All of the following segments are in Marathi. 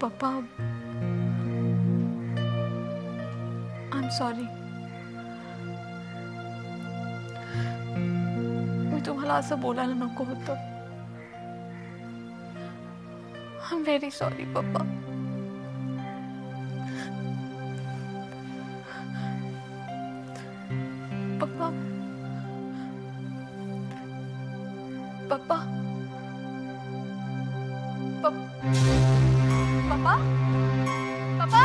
पप्पा, आय एम सॉरी. मी तुम्हाला असं बोलायला नको होतं. आय एम व्हेरी सॉरी पप्पा. पप्पा, पप्पा, पप्पा, पप्पा, पप्पा, पप्पा,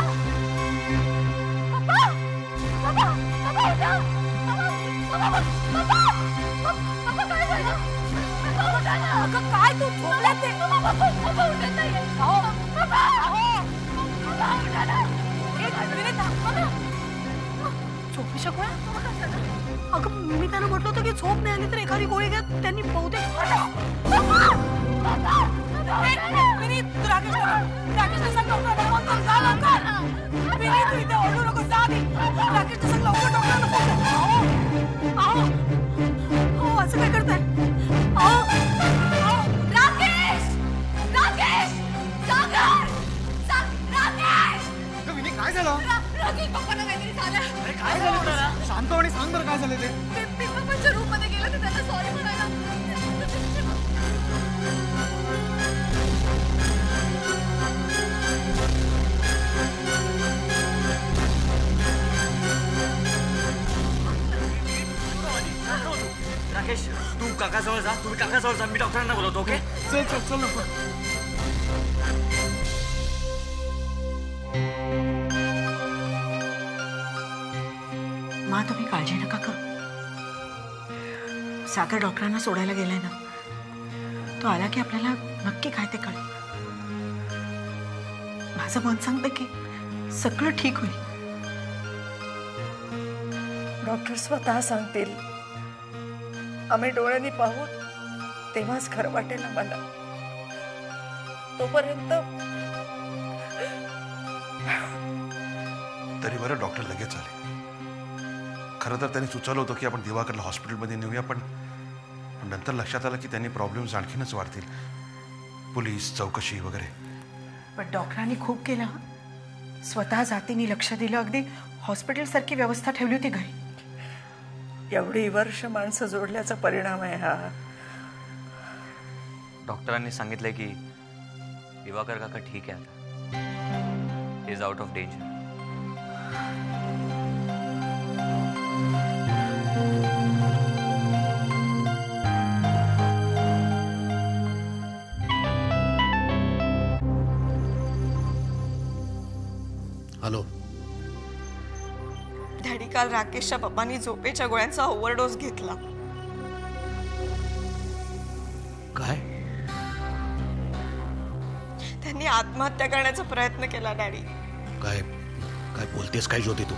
पप्पा उठा. पप्पा, पप्पा, पप्पा काय झालं? पप्पा उठा ना. अगं काय तू झोपल्यात ते? पप्पा उठत नाहीये. अहो पप्पा, पप्पा उठा ना. एक मिनिट थांब. झोपू शकू? अगं मी त्यांना म्हटलं होतं की झोप नाही आली तर एखादी गोळी घ्या. त्यांनी बहुतेक असं काय करताय? राकेश, राकेश, सागर, राकेश. काय झालं? राकेश पप्पांना काहीतरी झालं. अरे काय झालं? शांतपणे सांग बरं काय झालं ते. मी पप्पांच्या रूम मध्ये गेले तर त्यांना सॉरी म्हणायला. राकेश, तू काकाजवळ जा. तुम्ही काकाजवळ जा. मी डॉक्टरांना बोलवतो. ओके? चल चल चल नको. मा तुम्ही काळजी नका करू. सागर डॉक्टरांना सोडायला गेलाय ना. तो आला की आपल्याला नक्की काय ते कळेल. माझं मन सांगतं की सगळं ठीक होईल. डॉक्टर स्वतः सांगतील. आम्ही डोळ्यांनी पाहू तेव्हाच खरं वाटेल आम्हाला. तोपर्यंत तरी बरं डॉक्टर लगेच आले. खरं तर त्यांनी सुचवलं होतं की आपण दिवाकरला हॉस्पिटलमध्ये नेऊया, पण नंतर लक्षात आलं की त्यांनी प्रॉब्लेम्स आणखीनच वाढतील. पोलीस चौकशी वगैरे. पण डॉक्टरांनी खूप केलं. स्वतः जातीने लक्ष दिलं. अगदी हॉस्पिटल सारखी व्यवस्था ठेवली होती घरी. एवढी वर्ष माणसं जोडल्याचा परिणाम आहे हा. डॉक्टरांनी सांगितलंय की दिवाकर काका ठीक आहे आता. Is out of danger. Hello daddy, काल राकेशच्या पप्पांनी झोपेच्या गोळ्यांचा ओव्हरडोस घेतला. काय? त्यांनी आत्महत्या करण्याचा प्रयत्न केला डॅडी. काय काय बोलतेस काय ज्योती तू?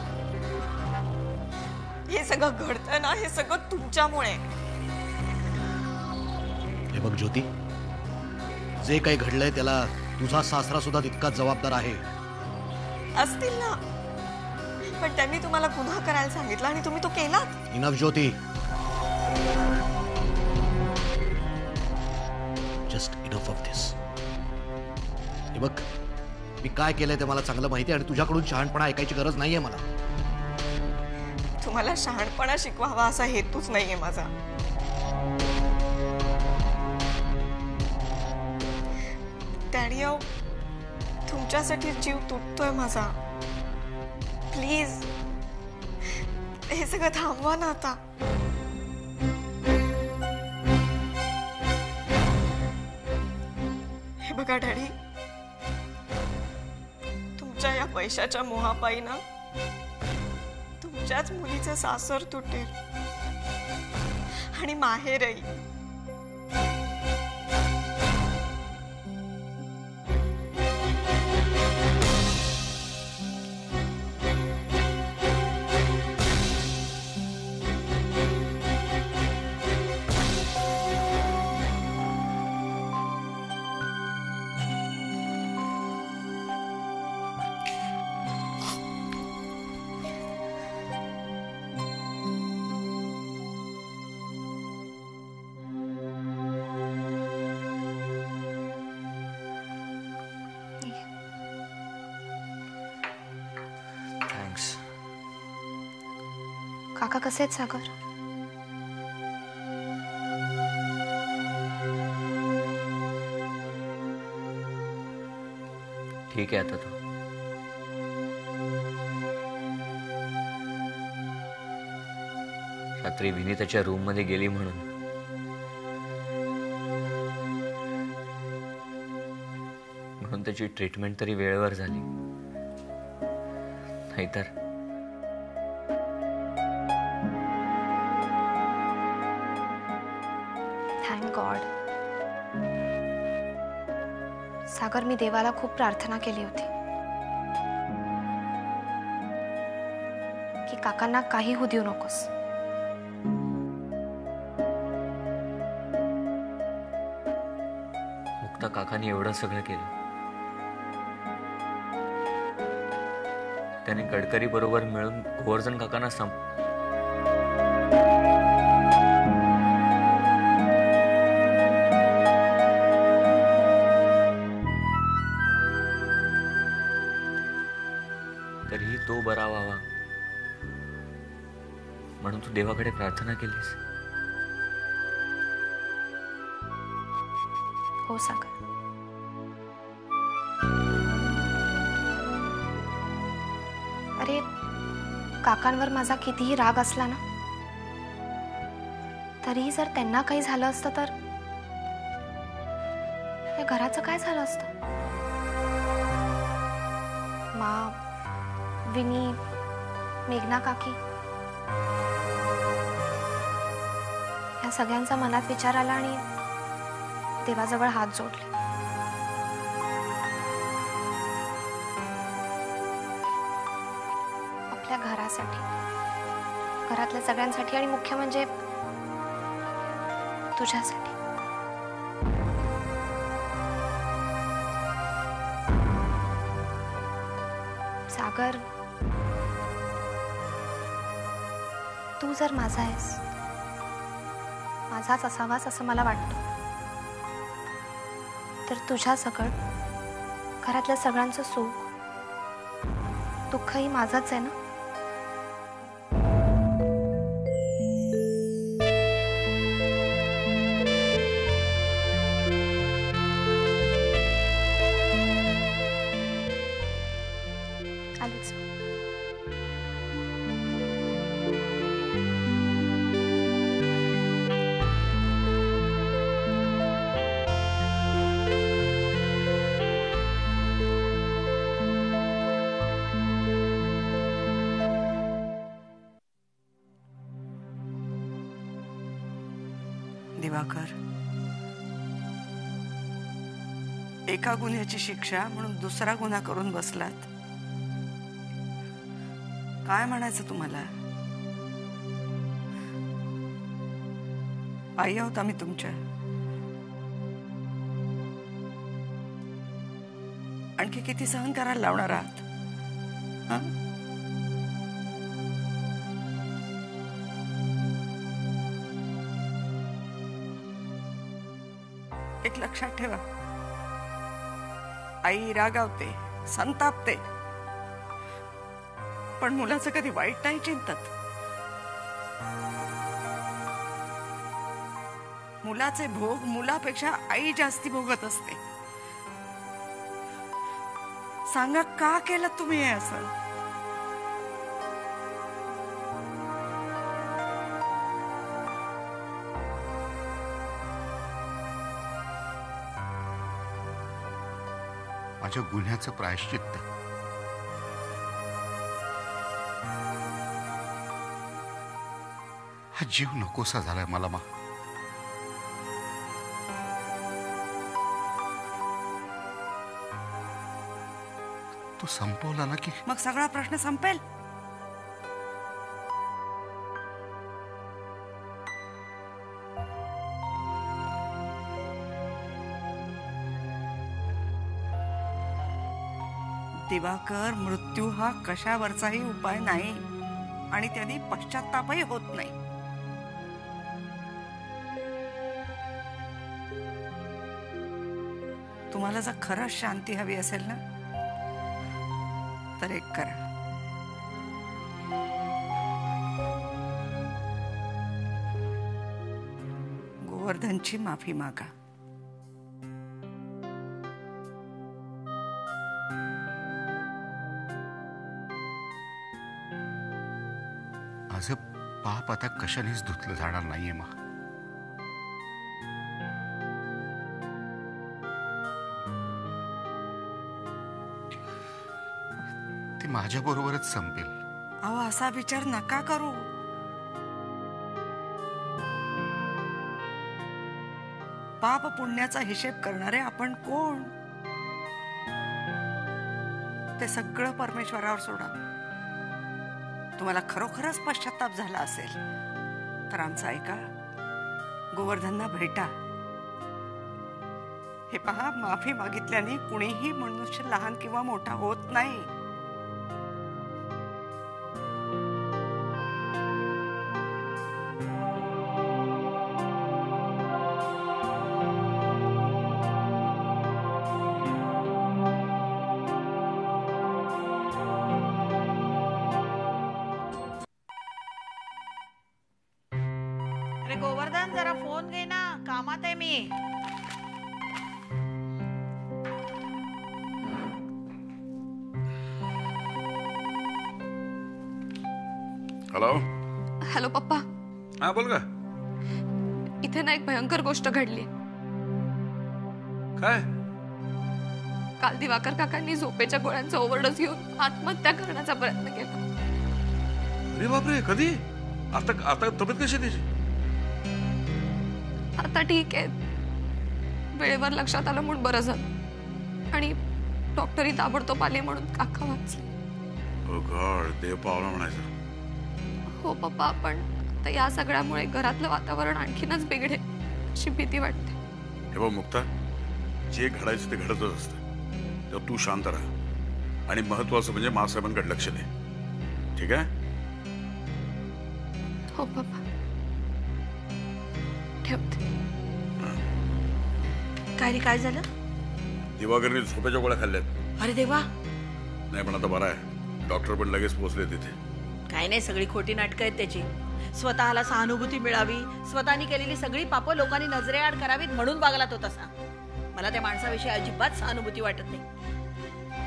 हे सगळं घडतं ना, हे सगळं तुमच्यामुळे. हे बघ ज्योती, जे काही घडलंय त्याला तुझा सासरा सुद्धा तितकाच जबाबदार आहे. असतील ना, पण त्यांनी तुम्हाला गुन्हा करायला सांगितलं आणि तुम्ही तो केलात. Enough Jyoti. Just enough of this. हे बघ, मी काय केलंय ते मला चांगलं माहिती आहे आणि तुझ्याकडून शहाणपणा ऐकायची गरज नाहीये मला. तुम्हाला शहाणपणा शिकवावा असा हेतूच नाहीये माझा. डॅडी, तुमच्यासाठी जीव तुटतोय माझा. प्लीज हे सगळं थांबवा ना आता. हे बघा डॅडी, तुमच्या या पैशाच्या मोहापायी ना तुमच्याच मुलीचं सासर तुटेल आणि माहेरही. काका कसे आहेत सागर? ठीक आहे आता तो. रात्री विनीताच्या रूम मध्ये गेली म्हणून त्याची ट्रीटमेंट तरी वेळेवर झाली, नाहीतर थँक गॉड. सागर, मी देवाला खूप प्रार्थना केली होती की काकांना काही होऊ देऊ नकोस. मुक्ता काकांनी एवढं सगळं केलं. त्याने गडकरी बरोबर मिळून गोवर्धन काकांना तरीही तो बरा व्हावा म्हणून तू देवाकडे प्रार्थना केलीस. हो सागर. अरे, काकांवर माझा कितीही राग असला ना, तरीही जर त्यांना काही झालं असतं तर या घराचं काय झालं असतं? मा, विनी, मेघना काकी, या सगळ्यांचा मनात विचार आला आणि देवाजवळ हात जोडले. आपल्या घरासाठी, घरातल्या सगळ्यांसाठी आणि मुख्य म्हणजे तुझ्यासाठी. सागर, तू जर माझा आहेस, माझाच असावास असं मला वाटतं, तर तुझ्या सकट घरातल्या सगळ्यांचं सुख दुःखही माझंच आहे ना. आलीच. दिवाकर, एका गुन्ह्याची शिक्षा म्हणून दुसरा गुन्हा करून बसलात. काय म्हणायचं तुम्हाला? आई आहोत आम्ही तुमच्या. आणखी किती सहन करायला लावणार आहात? हं? एक लक्षात ठेवा, आई रागावते, संतापते, पण मुलाचं कधी वाईट नाही चिंतत. मुलाचे भोग मुलापेक्षा आई जास्ती भोगत असते. सांगा, का केलं तुम्ही हे असं? माझ्या गुन्ह्याचं प्रायश्चित्त. हा जीव नकोसा झालाय मला. मा, तो संपवला ना की मग सगळा प्रश्न संपेल. दिवाकर, मृत्यू हा कशावरचाही उपाय नाही आणि त्यांनी पश्चात्तापही होत नाही. तुम्हाला जर खरंच शांती हवी असेल ना, तर एक करा. गोवर्धनची माफी मागा. माझं पाप आता कशानेच धुतलं जाणार नाहीये मा. ते माझ्या बरोबरच संपेल. अहो असा विचार नका करू. पाप पुण्याचा हिशेब करणारे आपण कोण? ते सगळं परमेश्वरावर सोडा. तुम्हाला खरोखरच पश्चाताप झाला असेल तर आमचं ऐका, गोवर्धनला भेटा. हे पहा, माफी मागितल्याने कुणीही मनुष्य लहान किंवा मोठा होत नाही. अरे गोवर्धन, जरा फोन घे ना, कामात आहे मी. हॅलो. हॅलो पप्पा. हा बोल का. इथे ना एक भयंकर गोष्ट घडली. काय? काल दिवाकर काकांनी झोपेच्या गोळ्यांचा ओव्हरडोस घेऊन आत्महत्या करण्याचा प्रयत्न केला. अरे बापरे, कधी? आता आता तब्येत कशी त्याची? आता ठीक आहे. वेळेवर लक्षात आलं म्हणून बरं झालं. आणि डॉक्टरही ताबडतोब आले म्हणून काका वाचले. ओ गॉड, देव पावला म्हणायचं. हो पप्पा, पण आता या सगळ्यामुळे घरातलं वातावरण आणखीनच बिघडेल अशी भीती वाटते. हे बघ मुक्ता, जे घडायचं ते घडतच असतं. तेव्हा तू शांत राहा आणि महत्वाचं म्हणजे मासाहेबांकडे लक्ष दे. ठीक आहे? हो पप्पा, ठेवते. काय रे, काय झालं? दिवाकरने झोपेच्या गोळ्या खाल्ल्यात. अरे देवा. नाही पण आता बरं आहे. डॉक्टर पण लगेच पोहोचले तिथे. काय नाही, सगळी खोटी नाटकं आहेत त्याची. स्वतःला सहानुभूती मिळावी, स्वतःनी केलेली सगळी पापं लोकांनी नजरेआड करावीत म्हणून वागला तो तसा. मला त्या माणसाविषयी अजिबात सहानुभूती वाटत नाही.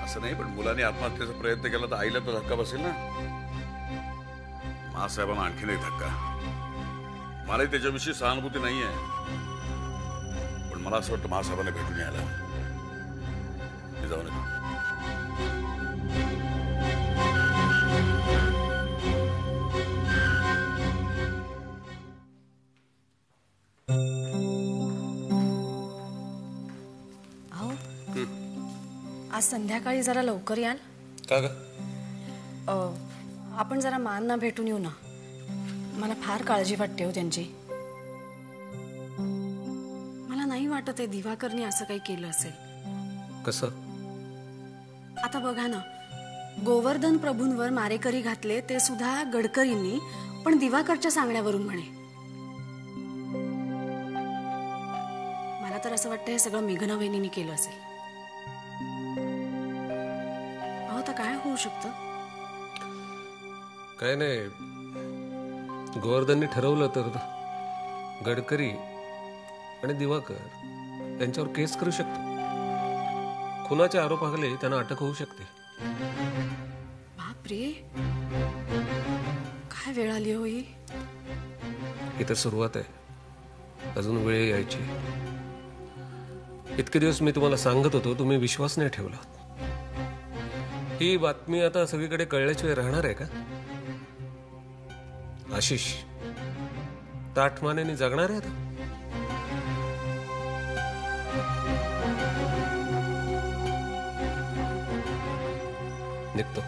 असं नाही, पण मुलांनी आत्महत्येचा प्रयत्न केला तर आईला तो धक्का बसेल ना. मासाहेबांना आणखीन एक धक्का. मलाही त्याच्याविषयी सहानुभूती नाहीये, पण मला असं वाटतं मासाहेबांना भेटून यायला. मी जाऊन येतो. आज संध्याकाळी जरा लवकर याल का ग? आपण जरा मानना भेटून येऊ ना. मला फार काळजी वाटते हो त्यांची. मला नाही वाटत आहे दिवाकरने असं काही केलं असेल. कसं? आता बघा ना, गोवर्धन प्रभूंवर मारेकरी घातले ते सुद्धा गडकरींनी, पण दिवाकरच्या सांगण्यावरून म्हणे. मला तर असं वाटतं हे सगळं मेघना वहिनीने केलं असेल. आता काय होऊ शकतं? काय नाही, गोवर्धनने ठरवलं तर गडकरी आणि दिवाकर यांच्यावर केस करू शकतो. खुनाच्या आरोपाखाली त्यांना अटक होऊ शकते. बापरे, काय वेळ आली होई. ही तर सुरुवात आहे, अजून वेळ यायची. इतके दिवस मी तुम्हाला सांगत होतो, तुम्ही विश्वास नाही ठेवला. ही बातमी आता सगळीकडे कळल्याशिवाय राहणार आहे का? आशिष ताठमानेने जगणार आहे आता. निघतो.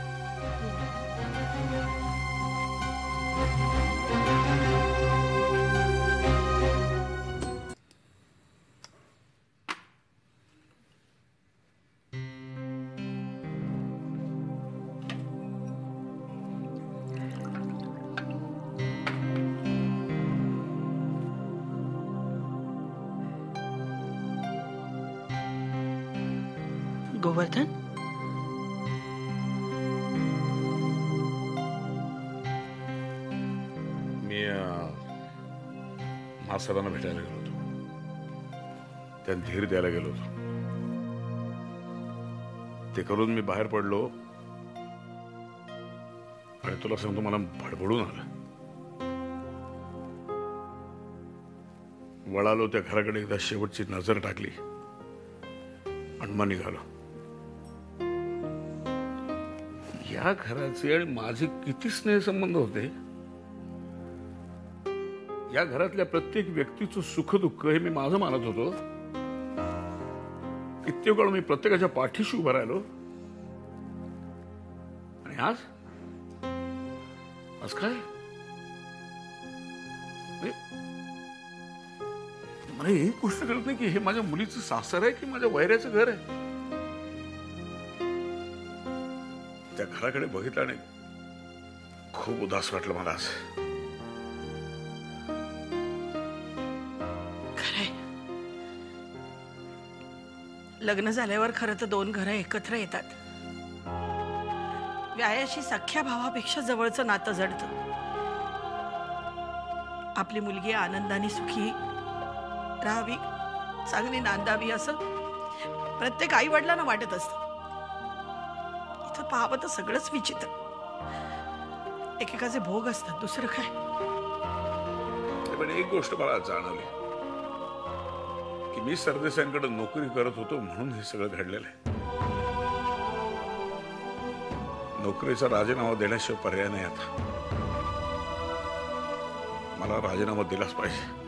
गोवर्धन, मी मासाहेबांना भेटायला गेलो होतो. त्यांना धीर द्यायला गेलो होतो. ते करून मी बाहेर पडलो आणि तुला सांगतो मला भडभडून आलं. वळालो त्या घराकडे एकदा शेवटची नजर टाकली आणि मग निघालो. या घराचे आणि माझे किती स्नेहसंबंध होते. या घरातल्या प्रत्येक व्यक्तीचं सुख दुःख हे मी माझं मानत होतो. कित्येक वेळ मी प्रत्येकाच्या पाठीशी उभं राहिलो. आणि आज काय मला एक गोष्ट कळत नाही की हे माझ्या मुलीचं सासर आहे की माझ्या वैऱ्याचं घर आहे. त्या घराकडे बघितल्याने खूप उदास वाटलं मला आज. खरंय, लग्न झाल्यावर खरं तर दोन घरं एकत्र येतात. व्यायाशी सख्या भावापेक्षा जवळचं नातं जडतं. आपली मुलगी आनंदाने सुखी राहावी, चांगली नांदावी असं प्रत्येक आई वडिलांना वाटत असतं. इथं पाहावं तर सगळंच विचित्र. एकेकाचे भोग असतात, दुसरं काय. पण एक गोष्ट मला जाणवली की मी सरदेसांकडे नोकरी करत होतो म्हणून हे सगळं घडलेलं आहे. नोकरीचा राजीनामा देण्याशिवाय पर्याय नाही. आता मला राजीनामा दिलाच पाहिजे.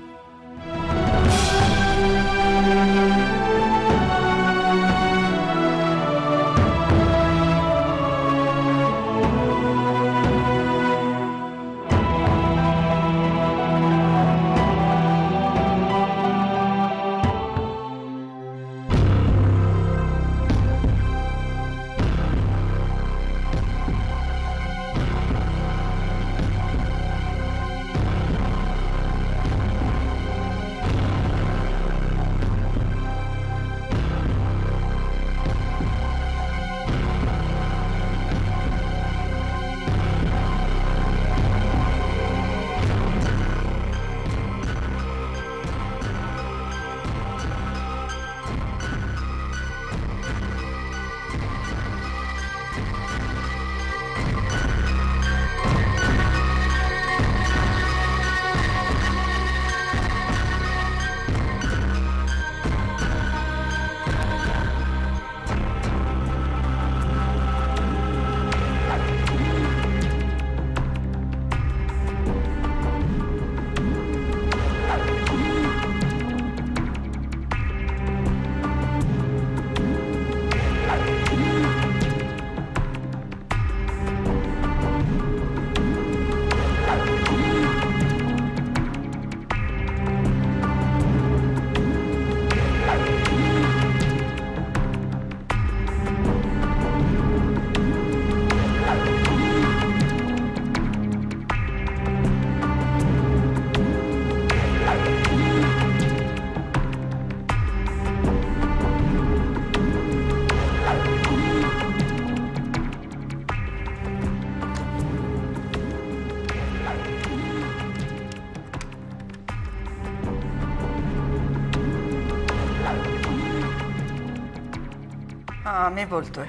हा, मी बोलतोय.